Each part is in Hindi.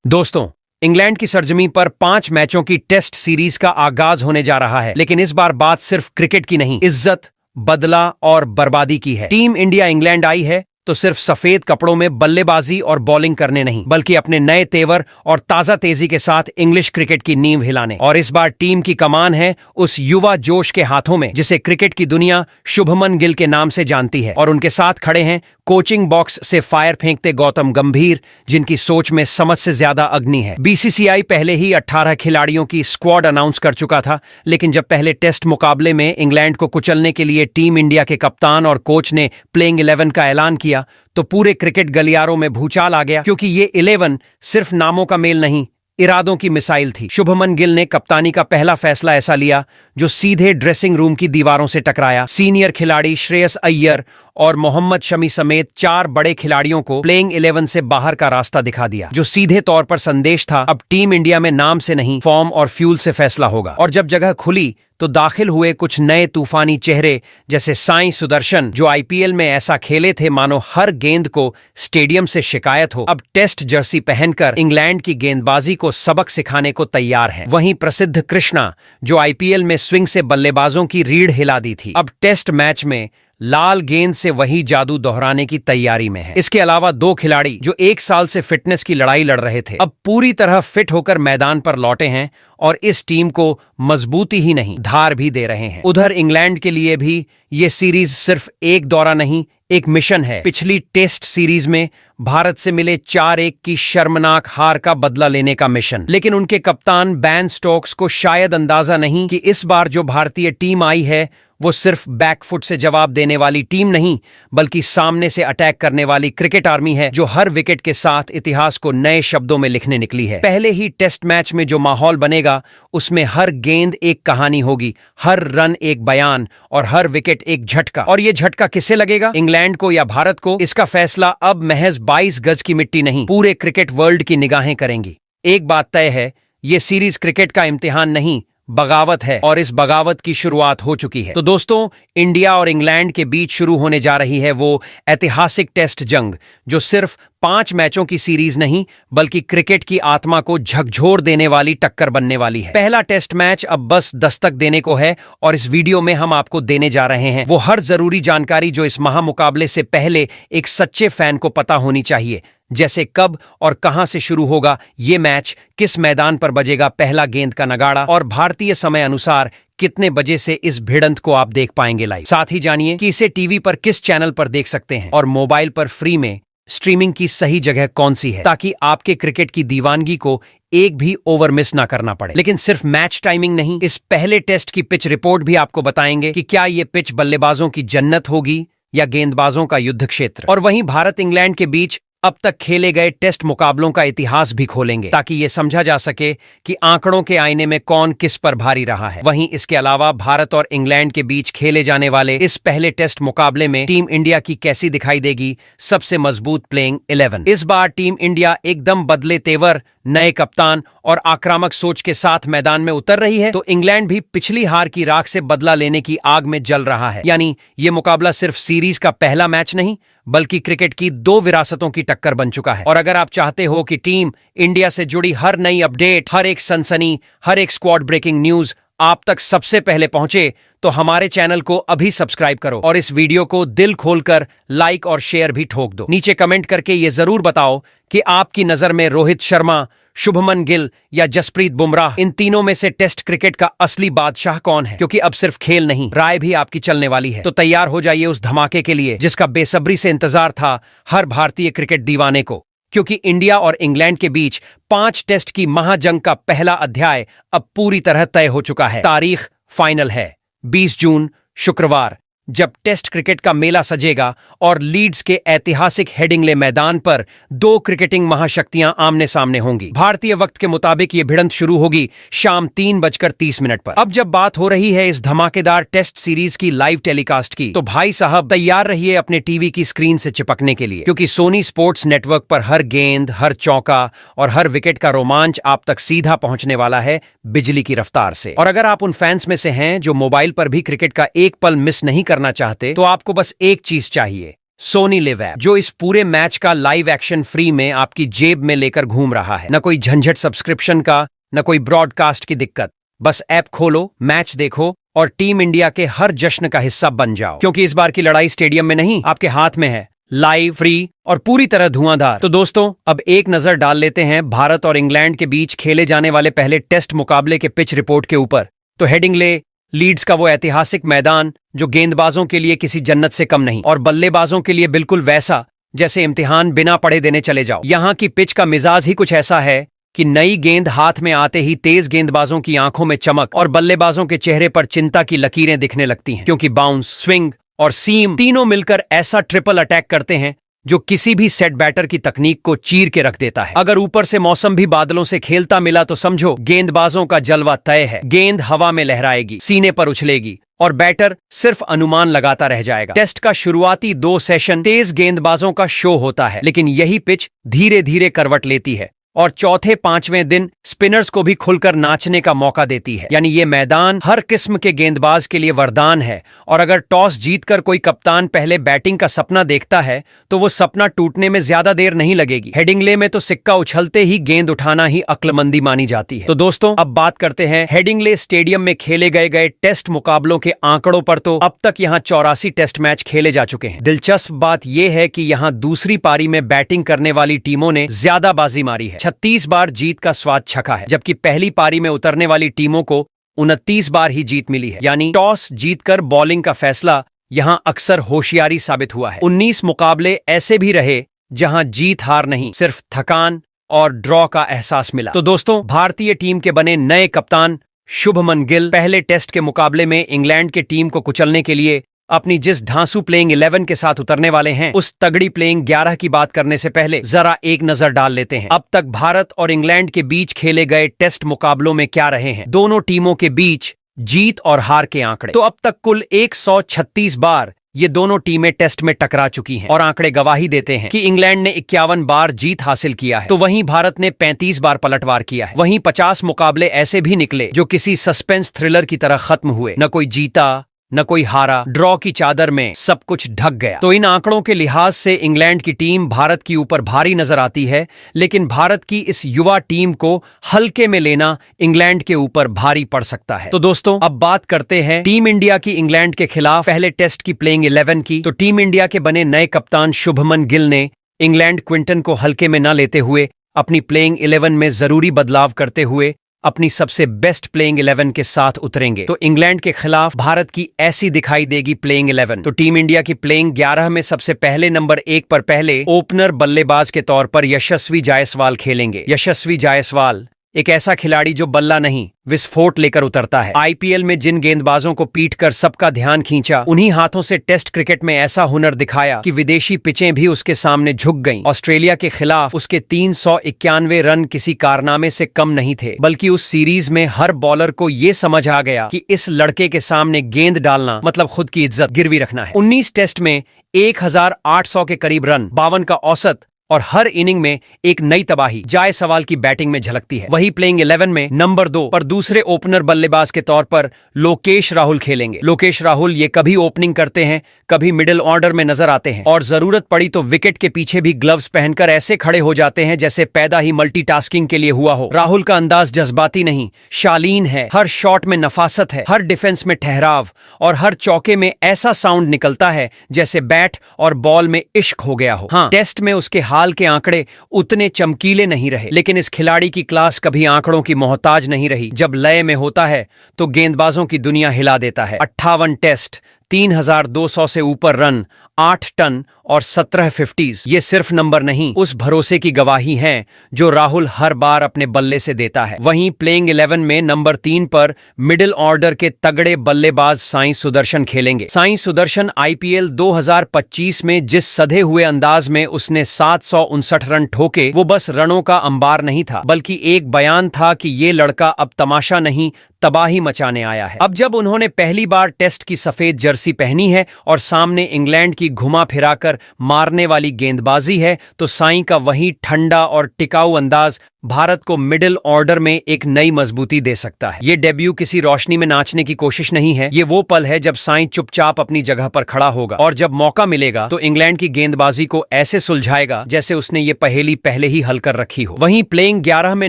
दोस्तों, इंग्लैंड की सरजमी पर 5 मैचों की टेस्ट सीरीज का आगाज होने जा रहा है, लेकिन इस बार बात सिर्फ क्रिकेट की नहीं, इज्जत, बदला और बर्बादी की है। टीम इंडिया इंग्लैंड आई है तो सिर्फ सफेद कपड़ों में बल्लेबाजी और बॉलिंग करने नहीं, बल्कि अपने नए तेवर और ताजा तेजी के साथ इंग्लिश क्रिकेट की नींव हिलाने। और इस बार टीम की कमान है उस युवा जोश के हाथों में जिसे क्रिकेट की दुनिया शुभमन गिल के नाम से जानती है। और उनके साथ खड़े हैं कोचिंग बॉक्स से फायर फेंकते गौतम गंभीर, जिनकी सोच में समझ से ज्यादा अग्नि है। बीसीसीआई पहले ही 18 खिलाड़ियों की स्क्वाड अनाउंस कर चुका था, लेकिन जब पहले टेस्ट मुकाबले में इंग्लैंड को कुचलने के लिए टीम इंडिया के कप्तान और कोच ने प्लेइंग 11 का ऐलान किया तो पूरे क्रिकेट गलियारों में भूचाल आ गया, क्योंकि ये 11 सिर्फ नामों का मेल नहीं, इरादों की मिसाइल थी। शुभमन गिल ने कप्तानी का पहला फैसला ऐसा लिया जो सीधे ड्रेसिंग रूम की दीवारों से टकराया। सीनियर खिलाड़ी श्रेयस अय्यर और मोहम्मद शमी समेत 4 बड़े खिलाड़ियों को प्लेइंग 11 से बाहर का रास्ता दिखा दिया, जो सीधे तौर पर संदेश था अब टीम इंडिया में नाम से नहीं, फॉर्म और फ्यूल से फैसला होगा। और जब जगह खुली तो दाखिल हुए कुछ नए तूफानी चेहरे, जैसे साईं सुदर्शन, जो आईपीएल में ऐसा खेले थे मानो हर गेंद को स्टेडियम से शिकायत हो, अब टेस्ट जर्सी पहनकर इंग्लैंड की गेंदबाजी को सबक सिखाने को तैयार हैं। वहीं प्रसिद्ध कृष्णा, जो आईपीएल में स्विंग से बल्लेबाजों की रीढ़ हिला दी थी, अब टेस्ट मैच में लाल गेंद से वही जादू दोहराने की तैयारी में है। इसके अलावा 2 खिलाड़ी जो 1 साल से फिटनेस की लड़ाई लड़ रहे थे, अब पूरी तरह फिट होकर मैदान पर लौटे हैं और इस टीम को मजबूती ही नहीं, धार भी दे रहे हैं। उधर इंग्लैंड के लिए भी ये सीरीज सिर्फ एक दौरा नहीं, एक मिशन है। पिछली टेस्ट सीरीज में भारत से मिले 4-1 की शर्मनाक हार का बदला लेने का मिशन, लेकिन उनके कप्तान बैन स्टोक्स को शायद अंदाजा नहीं कि इस बार जो भारतीय टीम आई है वो सिर्फ बैकफुट से जवाब देने वाली टीम नहीं, बल्कि सामने से अटैक करने वाली क्रिकेट आर्मी है, जो हर विकेट के साथ इतिहास को नए शब्दों में लिखने निकली है। पहले ही टेस्ट मैच में जो माहौल बनेगा उसमें हर गेंद एक कहानी होगी, हर रन एक बयान और हर विकेट एक झटका। और ये झटका किसे लगेगा, इंग्लैंड को या भारत को? इसका फैसला अब महज 22 गज की मिट्टी नहीं, पूरे क्रिकेट वर्ल्ड की निगाहें करेंगी। एक बात तय है, ये सीरीज क्रिकेट का इम्तिहान नहीं, बगावत है, और इस बगावत की शुरुआत हो चुकी है। तो दोस्तों, इंडिया और इंग्लैंड के बीच शुरू होने जा रही है वो ऐतिहासिक टेस्ट जंग, जो सिर्फ 5 मैचों की सीरीज नहीं, बल्कि क्रिकेट की आत्मा को झकझोर देने वाली टक्कर बनने वाली है। पहला टेस्ट मैच अब बस दस्तक देने को है, और इस वीडियो में हम आपको देने जा रहे हैं वो हर जरूरी जानकारी जो इस महामुकाबले से पहले एक सच्चे फैन को पता होनी चाहिए, जैसे कब और कहां से शुरू होगा ये मैच, किस मैदान पर बजेगा पहला गेंद का नगाड़ा, और भारतीय समय अनुसार कितने बजे से इस भिड़ंत को आप देख पाएंगे लाइव। साथ ही जानिए कि इसे टीवी पर किस चैनल पर देख सकते हैं और मोबाइल पर फ्री में स्ट्रीमिंग की सही जगह कौन सी है, ताकि आपके क्रिकेट की दीवानगी को एक भी ओवर मिस ना करना पड़े। लेकिन सिर्फ मैच टाइमिंग नहीं, इस पहले टेस्ट की पिच रिपोर्ट भी आपको बताएंगे कि क्या ये पिच बल्लेबाजों की जन्नत होगी या गेंदबाजों का युद्ध क्षेत्र। और वहीं भारत इंग्लैंड के बीच अब तक खेले गए टेस्ट मुकाबलों का इतिहास भी खोलेंगे, ताकि ये समझा जा सके कि आंकड़ों के आईने में कौन किस पर भारी रहा है। वहीं इसके अलावा भारत और इंग्लैंड के बीच खेले जाने वाले इस पहले टेस्ट मुकाबले में टीम इंडिया की कैसी दिखाई देगी सबसे मजबूत प्लेइंग 11। इस बार टीम इंडिया एकदम बदले तेवर, नए कप्तान और आक्रामक सोच के साथ मैदान में उतर रही है, तो इंग्लैंड भी पिछली हार की राख से बदला लेने की आग में जल रहा है। यानी ये मुकाबला सिर्फ सीरीज का पहला मैच नहीं, बल्कि क्रिकेट की 2 विरासतों की टक्कर बन चुका है। और अगर आप चाहते हो कि टीम इंडिया से जुड़ी हर नई अपडेट, हर एक सनसनी, हर एक स्क्वाड ब्रेकिंग न्यूज आप तक सबसे पहले पहुंचे, तो हमारे चैनल को अभी सब्सक्राइब करो और इस वीडियो को दिल खोलकर लाइक और शेयर भी ठोक दो। नीचे कमेंट करके ये जरूर बताओ कि आपकी नजर में रोहित शर्मा, शुभमन गिल या जसप्रीत बुमराह, इन तीनों में से टेस्ट क्रिकेट का असली बादशाह कौन है? क्योंकि अब सिर्फ खेल नहीं, राय भी आपकी चलने वाली है। तो तैयार हो जाइए उस धमाके के लिए जिसका बेसब्री से इंतजार था हर भारतीय क्रिकेट दीवाने को, क्योंकि इंडिया और इंग्लैंड के बीच 5 टेस्ट की महाजंग का पहला अध्याय अब पूरी तरह तय हो चुका है। तारीख फाइनल है 20 जून, शुक्रवार, जब टेस्ट क्रिकेट का मेला सजेगा और लीड्स के ऐतिहासिक हेडिंग्ले मैदान पर 2 क्रिकेटिंग महाशक्तियां आमने सामने होंगी। भारतीय वक्त के मुताबिक ये भिड़ंत शुरू होगी शाम 3:30 पर। अब जब बात हो रही है इस धमाकेदार टेस्ट सीरीज की लाइव टेलीकास्ट की, तो भाई साहब तैयार रहिए अपने टीवी की स्क्रीन से चिपकने के लिए, क्योंकि सोनी स्पोर्ट्स नेटवर्क पर हर गेंद, हर चौका और हर विकेट का रोमांच आप तक सीधा पहुंचने वाला है बिजली की रफ्तार से। और अगर आप उन फैंस में से हैं जो मोबाइल पर भी क्रिकेट का एक पल मिस नहीं करना चाहते, तो आपको बस एक चीज चाहिए, सोनी लिव ऐप, जो इस पूरे मैच का लाइव एक्शन फ्री में आपकी जेब में लेकर घूम रहा है। न कोई झंझट सब्सक्रिप्शन का, न कोई ब्रॉडकास्ट की दिक्कत। बस ऐप खोलो, मैच देखो और टीम इंडिया के हर जश्न का हिस्सा बन जाओ, क्योंकि इस बार की लड़ाई स्टेडियम में नहीं, आपके हाथ में है। लाइव, फ्री और पूरी तरह धुआंधार। तो दोस्तों, अब एक नजर डाल लेते हैं भारत और इंग्लैंड के बीच खेले जाने वाले पहले टेस्ट मुकाबले के पिच रिपोर्ट के ऊपर। तो हेडिंग्ले लीड्स का वो ऐतिहासिक मैदान जो गेंदबाजों के लिए किसी जन्नत से कम नहीं और बल्लेबाजों के लिए बिल्कुल वैसा जैसे इम्तिहान बिना पढ़े देने चले जाओ। यहाँ की पिच का मिजाज ही कुछ ऐसा है कि नई गेंद हाथ में आते ही तेज गेंदबाजों की आंखों में चमक और बल्लेबाजों के चेहरे पर चिंता की लकीरें दिखने लगती हैं, क्योंकि बाउंस, स्विंग और सीम तीनों मिलकर ऐसा ट्रिपल अटैक करते हैं जो किसी भी सेट बैटर की तकनीक को चीर के रख देता है। अगर ऊपर से मौसम भी बादलों से खेलता मिला तो समझो गेंदबाजों का जलवा तय है। गेंद हवा में लहराएगी, सीने पर उछलेगी और बैटर सिर्फ अनुमान लगाता रह जाएगा। टेस्ट का शुरुआती 2 सेशन तेज गेंदबाजों का शो होता है, लेकिन यही पिच धीरे धीरे करवट लेती है और चौथे 5वें दिन स्पिनर्स को भी खुलकर नाचने का मौका देती है। यानी ये मैदान हर किस्म के गेंदबाज के लिए वरदान है। और अगर टॉस जीतकर कोई कप्तान पहले बैटिंग का सपना देखता है तो वो सपना टूटने में ज्यादा देर नहीं लगेगी। हेडिंग्ले में तो सिक्का उछलते ही गेंद उठाना ही अक्लमंदी मानी जाती है। तो दोस्तों, अब बात करते हैं हेडिंग्ले स्टेडियम में खेले गए टेस्ट मुकाबलों के आंकड़ों पर। तो अब तक यहाँ 84 टेस्ट मैच खेले जा चुके हैं। दिलचस्प बात यह है कि यहाँ दूसरी पारी में बैटिंग करने वाली टीमों ने ज्यादा बाजी मारी है। 36 बार जीत का स्वाद चखा है, जबकि पहली पारी में उतरने वाली टीमों को 29 बार ही जीत मिली है। यानी टॉस जीतकर बॉलिंग का फैसला यहां अक्सर होशियारी साबित हुआ है। 19 मुकाबले ऐसे भी रहे जहां जीत हार नहीं, सिर्फ थकान और ड्रॉ का एहसास मिला। तो दोस्तों, भारतीय टीम के बने नए कप्तान शुभमन गिल पहले टेस्ट के मुकाबले में इंग्लैंड के टीम को कुचलने के लिए अपनी जिस धांसू प्लेइंग 11 के साथ उतरने वाले हैं, उस तगड़ी प्लेइंग 11 की बात करने से पहले जरा एक नजर डाल लेते हैं अब तक भारत और इंग्लैंड के बीच खेले गए टेस्ट मुकाबलों में क्या रहे हैं दोनों टीमों के बीच जीत और हार के आंकड़े। तो अब तक कुल 136 बार ये दोनों टीमें टेस्ट में टकरा चुकी हैं और आंकड़े गवाही देते हैं कि इंग्लैंड ने 51 बार जीत हासिल किया है, तो वहीं भारत ने 35 बार पलटवार किया है। वहीं 50 मुकाबले ऐसे भी निकले जो किसी सस्पेंस थ्रिलर की तरह खत्म हुए, न कोई जीता न कोई हारा, ड्रॉ की चादर में सब कुछ ढक गया। तो इन आंकड़ों के लिहाज से इंग्लैंड की टीम भारत की ऊपर भारी नजर आती है, लेकिन भारत की इस युवा टीम को हल्के में लेना इंग्लैंड के ऊपर भारी पड़ सकता है। तो दोस्तों, अब बात करते हैं टीम इंडिया की इंग्लैंड के खिलाफ पहले टेस्ट की प्लेइंग 11 की। तो टीम इंडिया के बने नए कप्तान शुभमन गिल ने इंग्लैंड क्विंटन को हल्के में न लेते हुए अपनी प्लेइंग 11 में जरूरी बदलाव करते हुए अपनी सबसे बेस्ट प्लेइंग 11 के साथ उतरेंगे। तो इंग्लैंड के खिलाफ भारत की ऐसी दिखाई देगी प्लेइंग 11। तो टीम इंडिया की प्लेइंग 11 में सबसे पहले नंबर 1 पर पहले ओपनर बल्लेबाज के तौर पर यशस्वी जायसवाल खेलेंगे। यशस्वी जायसवाल एक ऐसा खिलाड़ी जो बल्ला नहीं विस्फोट लेकर उतरता है। आईपीएल में जिन गेंदबाजों को पीटकर सबका ध्यान खींचा, उन्हीं हाथों से टेस्ट क्रिकेट में ऐसा हुनर दिखाया कि विदेशी पिचें भी उसके सामने झुक गईं। ऑस्ट्रेलिया के खिलाफ उसके 391 रन किसी कारनामे से कम नहीं थे, बल्कि उस सीरीज में हर बॉलर को ये समझ आ गया कि इस लड़के के सामने गेंद डालना मतलब खुद की इज्जत गिरवी रखना है। 19 टेस्ट में 1800 के करीब रन, 52 का औसत और हर इनिंग में एक नई तबाही जायसवाल की बैटिंग में झलकती है। वही प्लेइंग 11 में नंबर 2 पर दूसरे ओपनर बल्लेबाज के तौर पर लोकेश राहुल खेलेंगे। लोकेश राहुल ये कभी ओपनिंग करते हैं, कभी मिडिल ऑर्डर में नजर आते हैं और जरूरत पड़ी तो विकेट के पीछे भी ग्लव्स पहनकर ऐसे खड़े हो जाते हैं जैसे पैदा ही मल्टीटास्किंग के लिए हुआ हो। राहुल का अंदाज जज्बाती नहीं, शालीन है। हर शॉट में नफासत है, हर डिफेंस में ठहराव और हर चौके में ऐसा साउंड निकलता है जैसे बैट और बॉल में इश्क हो गया हो। हाँ, टेस्ट में उसके हाल के आंकड़े उतने चमकीले नहीं रहे, लेकिन इस खिलाड़ी की क्लास कभी आंकड़ों की मोहताज नहीं रही। जब लय में होता है तो गेंदबाजों की दुनिया हिला देता है। 58 टेस्ट, 3200 से ऊपर रन, 8 टन और 17 50s, ये सिर्फ नंबर नहीं, उस भरोसे की गवाही हैं जो राहुल हर बार अपने बल्ले से देता है। वहीं प्लेइंग 11 में नंबर 3 पर मिडिल ऑर्डर के तगड़े बल्लेबाज साई सुदर्शन खेलेंगे। साई सुदर्शन आईपीएल 2025 में जिस सधे हुए अंदाज में उसने 759 रन ठोके, वो बस रनों का अंबार नहीं था, बल्कि एक बयान था कि ये लड़का अब तमाशा नहीं तबाही मचाने आया है। अब जब उन्होंने पहली बार टेस्ट की सफेद जर्सी पहनी है और सामने इंग्लैंड की घुमा फिराकर मारने वाली गेंदबाजी है, तो साई का वही ठंडा और टिकाऊ अंदाज भारत को मिडिल ऑर्डर में एक नई मजबूती दे सकता है। ये डेब्यू किसी रोशनी में नाचने की कोशिश नहीं है, ये वो पल है जब साई चुपचाप अपनी जगह पर खड़ा होगा और जब मौका मिलेगा तो इंग्लैंड की गेंदबाजी को ऐसे सुलझाएगा जैसे उसने ये पहेली पहले ही हल कर रखी हो। वहीं प्लेइंग 11 में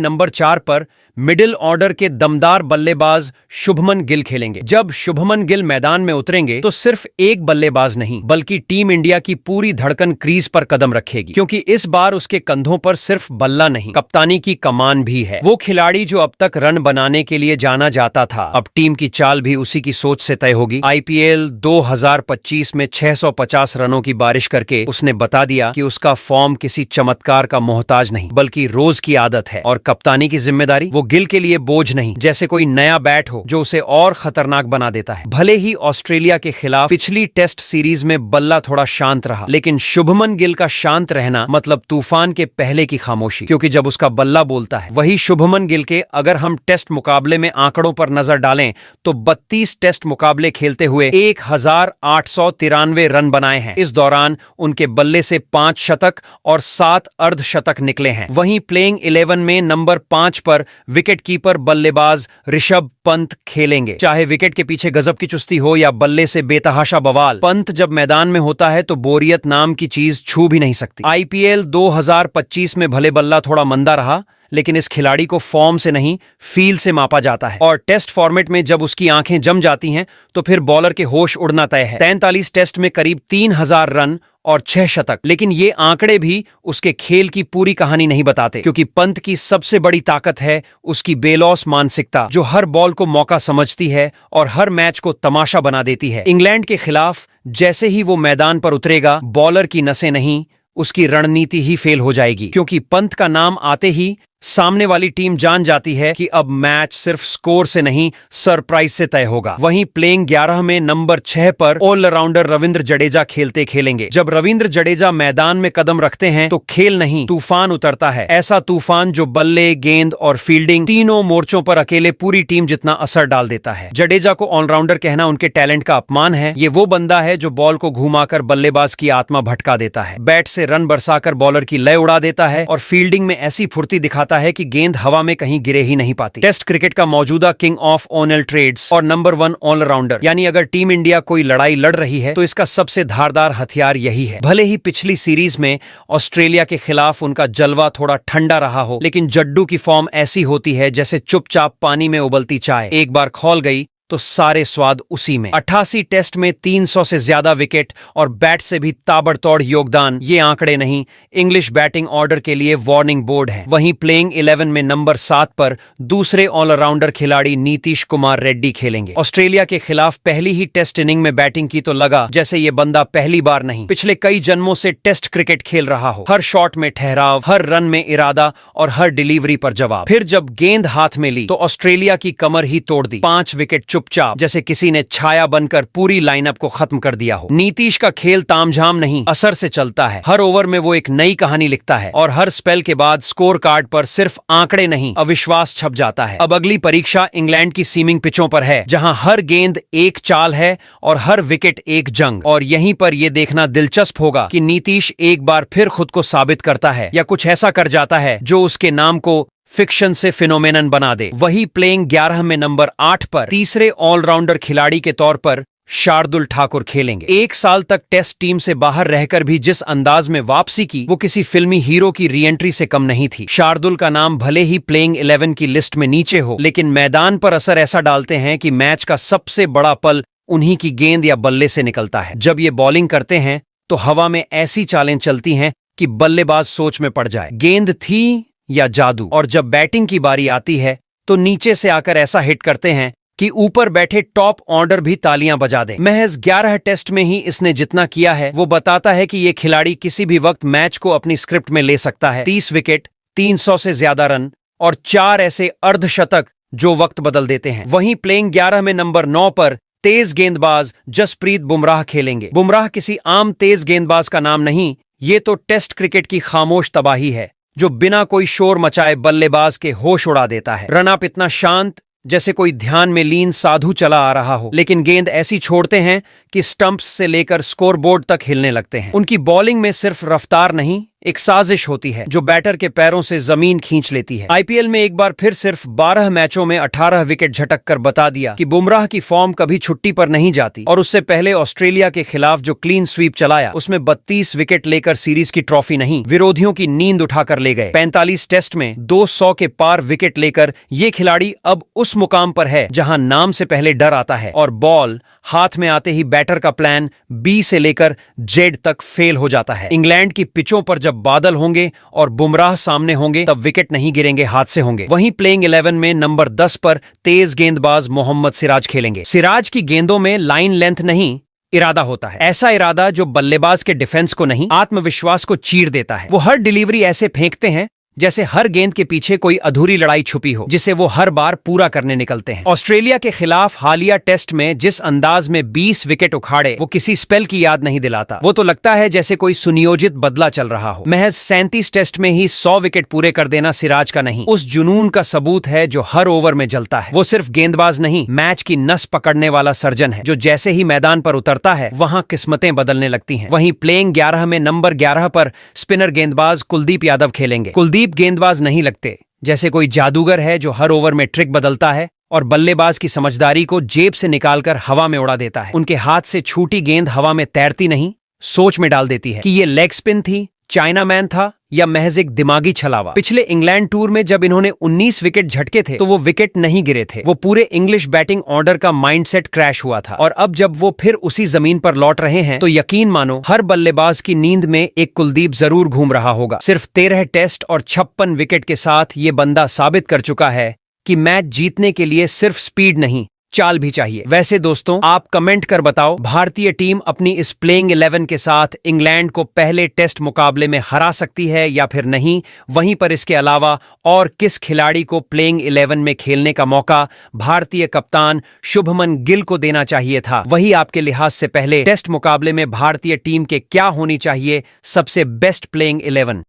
नंबर 4 पर मिडिल ऑर्डर के दमदार बल्लेबाज शुभमन गिल खेलेंगे। जब शुभमन गिल मैदान में उतरेंगे तो सिर्फ एक बल्लेबाज नहीं बल्कि टीम इंडिया की पूरी धड़कन क्रीज पर कदम रखेगी, क्योंकि इस बार उसके कंधों पर सिर्फ बल्ला नहीं, कप्तानी की कमान भी है। वो खिलाड़ी जो अब तक रन बनाने के लिए जाना जाता था, अब टीम की चाल भी उसी की सोच से तय होगी। आईपीएल 2025 में 650 रनों की बारिश करके उसने बता दिया कि उसका फॉर्म किसी चमत्कार का मोहताज नहीं बल्कि रोज की आदत है, और कप्तानी की जिम्मेदारी वो गिल के लिए बोझ नहीं, जैसे कोई नया बैट हो जो उसे और खतरनाक बना देता है। भले ही ऑस्ट्रेलिया के खिलाफ पिछली टेस्ट सीरीज में बल्ला थोड़ा शांत रहा, लेकिन शुभमन गिल का शांत रहना मतलब तूफान के पहले की खामोशी, क्योंकि जब उसका बल्ला बोलता है वही शुभमन गिल के अगर हम टेस्ट मुकाबले में आंकड़ों पर नजर डालें तो 32 टेस्ट मुकाबले खेलते हुए 1893 रन बनाए हैं। इस दौरान उनके बल्ले से 5 शतक और 7 अर्धशतक निकले हैं। वहीं प्लेइंग 11 में नंबर 5 पर विकेट कीपर बल्लेबाज ऋषभ पंत खेलेंगे। चाहे विकेट के पीछे गजब की चुस्ती हो या बल्ले से बेतहाशा बवाल, पंत जब मैदान में होता है तो बोरियत नाम की चीज छू भी नहीं सकती। आईपीएल 2025 में भले बल्ला थोड़ा मंदा रहा, लेकिन इस खिलाड़ी को फॉर्म से नहीं फील से मापा जाता है, और टेस्ट फॉर्मेट में जब उसकी आंखें जम जाती हैं तो फिर बॉलर के होश उड़ना तय है। 43 टेस्ट में करीब 3000 रन और 6 शतक, लेकिन ये आंकड़े भी उसके खेल की पूरी कहानी नहीं बताते, क्योंकि पंत की सबसे बड़ी ताकत है उसकी बेलौस मानसिकता, जो हर बॉल को मौका समझती है और हर मैच को तमाशा बना देती है। इंग्लैंड के खिलाफ जैसे ही वो मैदान पर उतरेगा, बॉलर की नसें नहीं उसकी रणनीति ही फेल हो जाएगी, क्योंकि पंत का नाम आते ही सामने वाली टीम जान जाती है कि अब मैच सिर्फ स्कोर से नहीं सरप्राइज से तय होगा। वहीं प्लेइंग 11 में नंबर 6 पर ऑलराउंडर रविंद्र जडेजा खेलेंगे। जब रविंद्र जडेजा मैदान में कदम रखते हैं तो खेल नहीं तूफान उतरता है, ऐसा तूफान जो बल्ले, गेंद और फील्डिंग तीनों मोर्चों पर अकेले पूरी टीम जितना असर डाल देता है। जडेजा को ऑलराउंडर कहना उनके टैलेंट का अपमान है। ये वो बंदा है जो बॉल को घुमाकर बल्लेबाज की आत्मा भटका देता है, बैट से रन बरसाकर बॉलर की लय उड़ा देता है और फील्डिंग में ऐसी फुर्ती दिखाता है कि गेंद हवा में कहीं गिरे ही नहीं पाती। टेस्ट क्रिकेट का मौजूदा किंग ऑफ ऑनल ट्रेड्स और नंबर 1 ऑलराउंडर, यानी अगर टीम इंडिया कोई लड़ाई लड़ रही है तो इसका सबसे धारदार हथियार यही है। भले ही पिछली सीरीज में ऑस्ट्रेलिया के खिलाफ उनका जलवा थोड़ा ठंडा रहा हो, लेकिन जड्डू की फॉर्म ऐसी होती है जैसे चुपचाप पानी में उबलती चाय, एक बार खौल गई तो सारे स्वाद उसी में। 88 टेस्ट में 300 से ज्यादा विकेट और बैट से भी ताबड़तोड़ योगदान, ये आंकड़े नहीं, इंग्लिश बैटिंग ऑर्डर के लिए वार्निंग बोर्ड है। वहीं प्लेइंग 11 में नंबर 7 पर दूसरे ऑलराउंडर खिलाड़ी नीतीश कुमार रेड्डी खेलेंगे। ऑस्ट्रेलिया के खिलाफ पहली ही टेस्ट इनिंग में बैटिंग की तो लगा जैसे ये बंदा पहली बार नहीं, पिछले कई जन्मों से टेस्ट क्रिकेट खेल रहा हो। हर शॉट में ठहराव, हर रन में इरादा और हर डिलीवरी पर जवाब। फिर जब गेंद हाथ में ली तो ऑस्ट्रेलिया की कमर ही तोड़ दी, 5 विकेट चुपचाप, जैसे किसी ने छाया बनकर पूरी लाइनअप को खत्म कर दिया हो। नीतीश का खेल तामझाम नहीं, असर से चलता है। हर ओवर में वो एक नई कहानी लिखता है और हर स्पेल के बाद स्कोर कार्ड पर सिर्फ आंकड़े नहीं, अविश्वास छप जाता है। अब अगली परीक्षा इंग्लैंड की सीमिंग पिचों पर है, जहां हर गेंद एक चाल है और हर विकेट एक जंग, और यहीं पर यह देखना दिलचस्प होगा कि नीतीश एक बार फिर खुद को साबित करता है या कुछ ऐसा कर जाता है जो उसके नाम को फिक्शन से फिनोमेनन बना दे। वही प्लेइंग 11 में नंबर 8 पर तीसरे ऑलराउंडर खिलाड़ी के तौर पर शार्दुल ठाकुर खेलेंगे। 1 साल तक टेस्ट टीम से बाहर रहकर भी जिस अंदाज में वापसी की, वो किसी फिल्मी हीरो की रीएंट्री से कम नहीं थी। शार्दुल का नाम भले ही प्लेइंग 11 की लिस्ट में नीचे हो, लेकिन मैदान पर असर ऐसा डालते हैं कि मैच का सबसे बड़ा पल उन्हीं की गेंद या बल्ले से निकलता है। जब ये बॉलिंग करते हैं तो हवा में ऐसी चालें चलती हैं कि बल्लेबाज सोच में पड़ जाए, गेंद थी या जादू। और जब बैटिंग की बारी आती है तो नीचे से आकर ऐसा हिट करते हैं कि ऊपर बैठे टॉप ऑर्डर भी तालियां बजा दे। महज 11 टेस्ट में ही इसने जितना किया है वो बताता है कि ये खिलाड़ी किसी भी वक्त मैच को अपनी स्क्रिप्ट में ले सकता है। 30 विकेट, 300 से ज्यादा रन और 4 ऐसे अर्धशतक जो वक्त बदल देते हैं। वहीं प्लेइंग 11 में नंबर 9 पर तेज गेंदबाज जसप्रीत बुमराह खेलेंगे। बुमराह किसी आम तेज गेंदबाज का नाम नहीं, ये तो टेस्ट क्रिकेट की खामोश तबाही है, जो बिना कोई शोर मचाए बल्लेबाज के होश उड़ा देता है। रनअप इतना शांत जैसे कोई ध्यान में लीन साधु चला आ रहा हो, लेकिन गेंद ऐसी छोड़ते हैं कि स्टंप्स से लेकर स्कोरबोर्ड तक हिलने लगते हैं। उनकी बॉलिंग में सिर्फ रफ्तार नहीं, एक साजिश होती है जो बैटर के पैरों से जमीन खींच लेती है। आईपीएल में एक बार फिर सिर्फ 12 मैचों में 18 विकेट झटक कर बता दिया कि बुमराह की फॉर्म कभी छुट्टी पर नहीं जाती। और उससे पहले ऑस्ट्रेलिया के खिलाफ जो क्लीन स्वीप चलाया उसमें 32 विकेट लेकर सीरीज की ट्रॉफी नहीं, विरोधियों की नींद उठाकर ले गए। 45 टेस्ट में 200 के पार विकेट लेकर ये खिलाड़ी अब उस मुकाम पर है जहां नाम से पहले डर आता है और बॉल हाथ में आते ही बैटर का प्लान बी से लेकर जेड तक फेल हो जाता है। इंग्लैंड की पिचों पर जब बादल होंगे और बुमराह सामने होंगे तब विकेट नहीं गिरेंगे, हाथ से होंगे। वहीं प्लेइंग 11 में नंबर 10 पर तेज गेंदबाज मोहम्मद सिराज खेलेंगे। सिराज की गेंदों में लाइन लेंथ नहीं, इरादा होता है। ऐसा इरादा जो बल्लेबाज के डिफेंस को नहीं, आत्मविश्वास को चीर देता है। वो हर डिलीवरी ऐसे फेंकते हैं जैसे हर गेंद के पीछे कोई अधूरी लड़ाई छुपी हो जिसे वो हर बार पूरा करने निकलते हैं। ऑस्ट्रेलिया के खिलाफ हालिया टेस्ट में जिस अंदाज में 20 विकेट उखाड़े वो किसी स्पेल की याद नहीं दिलाता। वो तो लगता है जैसे कोई सुनियोजित बदला चल रहा हो। महज 37 टेस्ट में ही 100 विकेट पूरे कर देना सिराज का नहीं, उस जुनून का सबूत है जो हर ओवर में जलता है। वो सिर्फ गेंदबाज नहीं, मैच की नस पकड़ने वाला सर्जन है जो जैसे ही मैदान पर उतरता है वहां किस्मतें बदलने लगती हैं। वहीं प्लेइंग 11 में नंबर 11 पर स्पिनर गेंदबाज कुलदीप यादव खेलेंगे। कुलदीप गेंदबाज नहीं लगते जैसे कोई जादूगर है जो हर ओवर में ट्रिक बदलता है और बल्लेबाज की समझदारी को जेब से निकालकर हवा में उड़ा देता है। उनके हाथ से छूटी गेंद हवा में तैरती नहीं, सोच में डाल देती है कि ये लेग स्पिन थी, चाइना मैन था या महज एक दिमागी छलावा। पिछले इंग्लैंड टूर में जब इन्होंने 19 विकेट झटके थे तो वो विकेट नहीं गिरे थे, वो पूरे इंग्लिश बैटिंग ऑर्डर का माइंडसेट क्रैश हुआ था। और अब जब वो फिर उसी जमीन पर लौट रहे हैं तो यकीन मानो हर बल्लेबाज की नींद में एक कुलदीप जरूर घूम रहा होगा। सिर्फ 13 टेस्ट और 56 विकेट के साथ ये बंदा साबित कर चुका है कि मैच जीतने के लिए सिर्फ स्पीड नहीं, चाल भी चाहिए। वैसे दोस्तों, आप कमेंट कर बताओ, भारतीय टीम अपनी इस प्लेइंग 11 के साथ इंग्लैंड को पहले टेस्ट मुकाबले में हरा सकती है या फिर नहीं। वहीं पर इसके अलावा और किस खिलाड़ी को प्लेइंग 11 में खेलने का मौका भारतीय कप्तान शुभमन गिल को देना चाहिए था। वही आपके लिहाज से पहले टेस्ट मुकाबले में भारतीय टीम के क्या होनी चाहिए सबसे बेस्ट प्लेइंग 11।